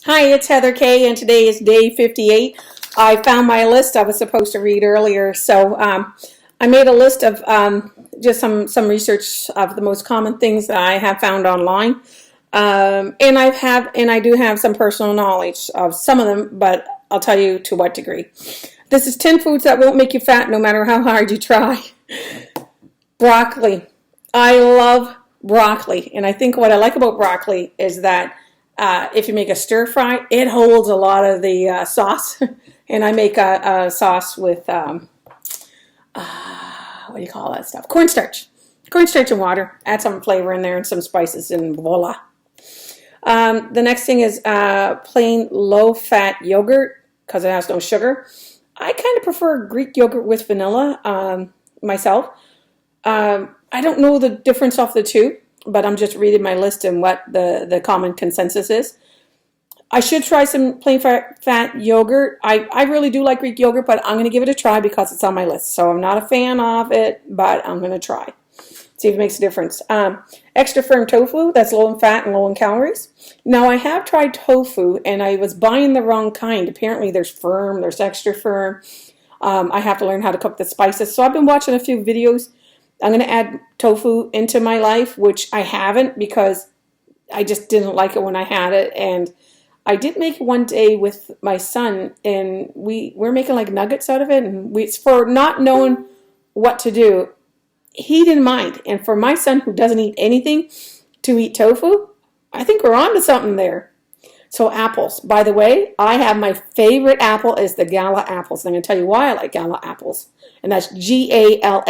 Hi, it's Heather Kay, and today is day 58. I found my list I was supposed to read earlier, so I made a list of just some research of the most common things that I have found online, and I do have some personal knowledge of some of them, but I'll tell you to what degree. This is 10 foods that won't make you fat no matter how hard you try. Broccoli. I love broccoli, and I think what I like about broccoli is that if you make a stir fry, it holds a lot of the sauce. And I make a sauce with, what do you call that stuff? Cornstarch. Cornstarch and water. Add some flavor in there and some spices, and voila. The next thing is plain low-fat yogurt because it has no sugar. I kind of prefer Greek yogurt with vanilla myself. I don't know the difference of the two, but I'm just reading my list and what the common consensus is. I should try some plain fat yogurt. I really do like Greek yogurt, but I'm going to give it a try because it's on my list. So I'm not a fan of it, but I'm going to try. See if it makes a difference. Extra firm tofu, that's low in fat and low in calories. Now, I have tried tofu, and I was buying the wrong kind. Apparently, there's firm, there's extra firm. I have to learn how to cook the spices. So I've been watching a few videos. I'm going to add tofu into my life, which I haven't because I just didn't like it when I had it. And I did make it one day with my son, and we're making like nuggets out of it. And it's for not knowing what to do. He didn't mind. And for my son who doesn't eat anything to eat tofu, I think we're on to something there. So apples. By the way, I have my favorite apple is the Gala apples. And I'm going to tell you why I like Gala apples. And that's Gala.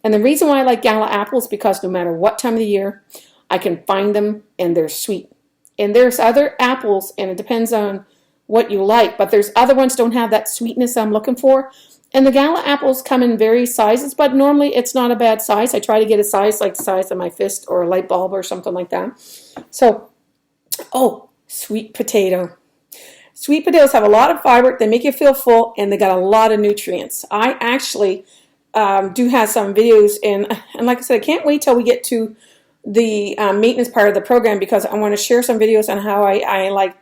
And the reason why I like Gala apples is because no matter what time of the year, I can find them and they're sweet. And there's other apples, and it depends on what you like, but there's other ones don't have that sweetness I'm looking for. And the Gala apples come in various sizes, but normally it's not a bad size. I try to get a size like the size of my fist or a light bulb or something like that. So, sweet potato. Sweet potatoes have a lot of fiber. They make you feel full, and they got a lot of nutrients. I actually do have some videos, and like I said, I can't wait till we get to the maintenance part of the program because I want to share some videos on how I like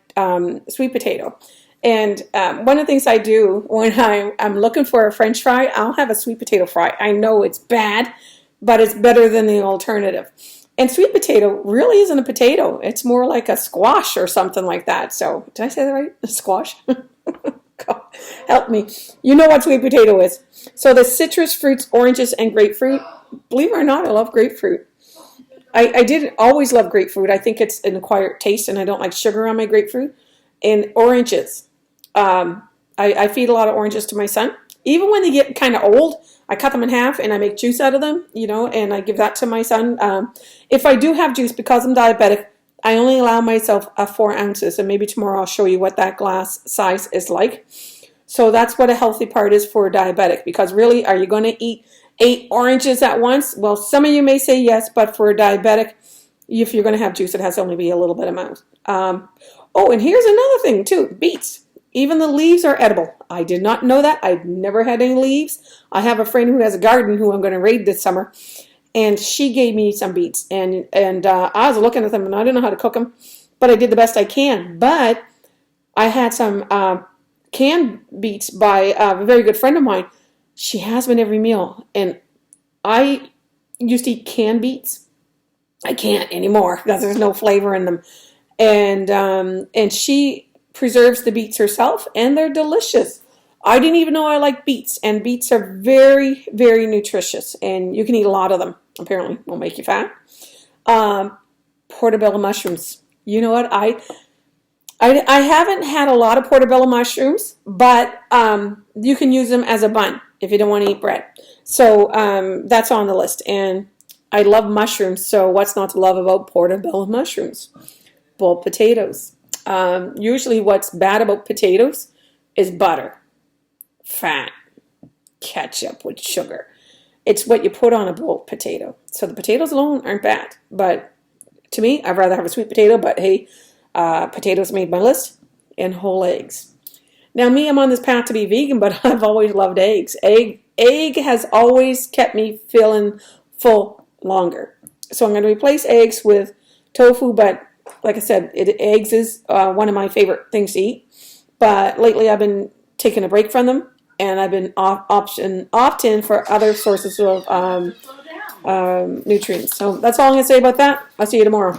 sweet potato. And one of the things I do when I'm looking for a French fry, I'll have a sweet potato fry. I know it's bad, but it's better than the alternative. And sweet potato really isn't a potato. It's more like a squash or something like that. So did I say that right? A squash? God, help me. You know what sweet potato is. So the citrus fruits, oranges, and grapefruit. Believe it or not, I love grapefruit. I didn't always love grapefruit. I think it's an acquired taste, and I don't like sugar on my grapefruit. And oranges. I feed a lot of oranges to my son. Even when they get kind of old, I cut them in half, and I make juice out of them, and I give that to my son. If I do have juice, because I'm diabetic, I only allow myself 4 ounces, and maybe tomorrow I'll show you what that glass size is like. So that's what a healthy part is for a diabetic, because really, are you going to eat 8 oranges at once? Well, some of you may say yes, but for a diabetic, if you're going to have juice, it has to only be a little bit amount. And here's another thing too, beets. Even the leaves are edible. I did not know that. I've never had any leaves. I have a friend who has a garden who I'm going to raid this summer, and she gave me some beets, and I was looking at them, and I didn't know how to cook them, but I did the best I can. But I had some canned beets by a very good friend of mine. She has them in every meal, and I used to eat canned beets. I can't anymore because there's no flavor in them, and she preserves the beets herself, and they're delicious. I didn't even know I liked beets, and beets are very, very nutritious, and you can eat a lot of them. Apparently, won't make you fat. Portobello mushrooms. You know what? I haven't had a lot of portobello mushrooms, but you can use them as a bun if you don't want to eat bread. So that's on the list, and I love mushrooms, so what's not to love about portobello mushrooms? Boiled potatoes. Usually what's bad about potatoes is butter, fat, ketchup with sugar. It's what you put on a boiled potato. So the potatoes alone aren't bad, but to me, I'd rather have a sweet potato, but hey, potatoes made my list, and whole eggs. Now me, I'm on this path to be vegan, but I've always loved eggs. Egg has always kept me feeling full longer. So I'm going to replace eggs with tofu, but like I said, eggs is one of my favorite things to eat. But lately I've been taking a break from them, and I've been opt-in for other sources of nutrients. So that's all I'm going to say about that. I'll see you tomorrow.